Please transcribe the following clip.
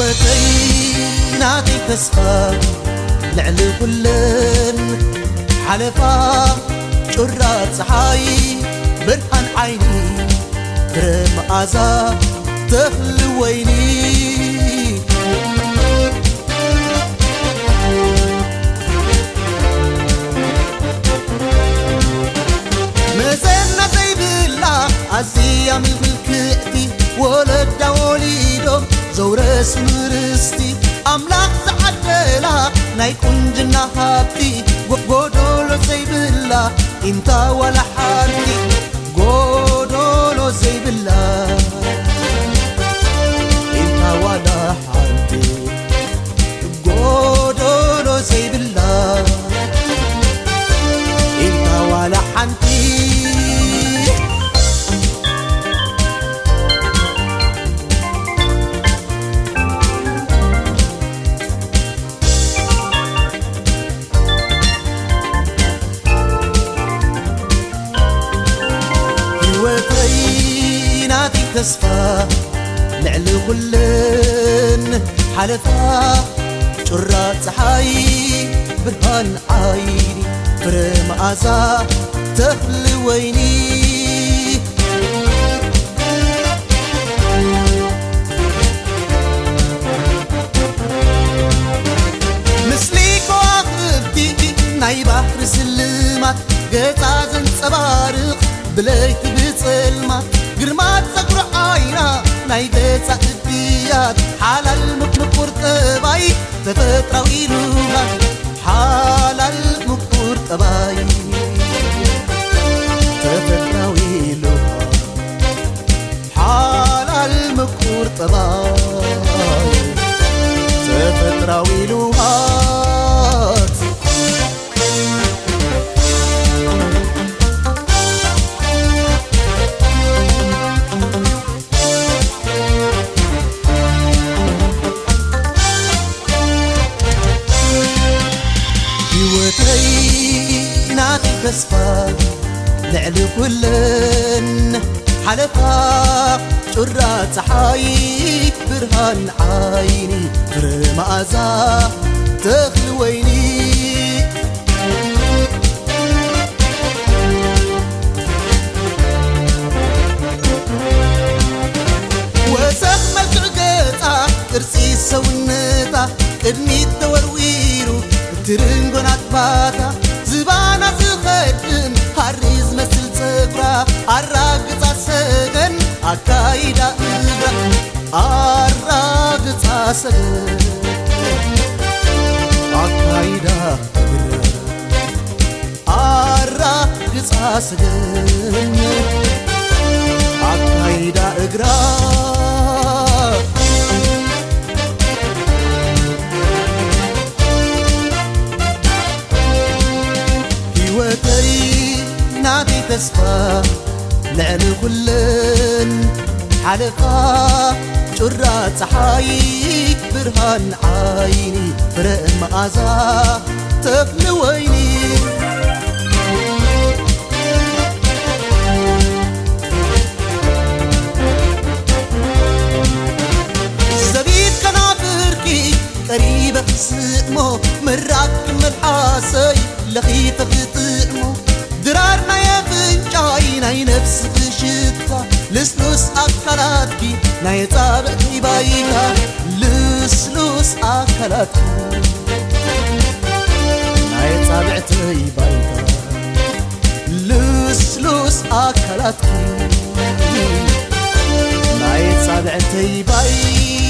هيوتي ناتي تسفى لعل كلن حلفا شرات صحاي برهان عيني كرم عزا تخل ويني مزلنا زيبلا عزيا من الكئتي ولد وليدو زورس مرستي أملاك زعدلا نايكون جنا هابتي قودولو زيبلا انتا ولا حالتي قودولو زيبلا انتا ولا حالتي قودولو زيبلا انتا ولا حالتي ناتي تسفى لعل كلن حلفا شرات صحاي برهان عيني فرم عزا تخل ويني مسليك واخبتي ناي بحر سلمات قطع زنصبارق بليت بصلمات قرمات زقر عينا ناي قطع الديات حلال مكمكور تباي تفتراوي لغات حلال مكمكور تباي تفتراوي لغات حلال مكمكور تباي تفتراوي لغات ناتي تسفى لعل كلن حلفا شرات صحاي برهان عيني فرم عزا تخل ويني وسخ ملكع قرصي سونتا قدميت تورويرو ترنقنات باتا زبانا زخدن هاريز مسل صقرا አራግጻ ሰገን አካይዳ እግራ አራግጻ ሰገን አካይዳ እግራ አራግጻ ሰገን አካይዳ እግራ ناتي تسفى لعل كلن حلفا شرات صحاي برهان عيني فرق مأزا تفل ويني زبيب كنافركي قريبة سقمو مراك ملحاسي لخيفة بطقمو درارنا يا فنجاي ناي نفس بشتا لسلوس أكلاتكي ناي طابقي بايتا لسلوس أكلاتكي ناي طابقي بايتا لسلوس أكلاتكي ناي طابقي بايتا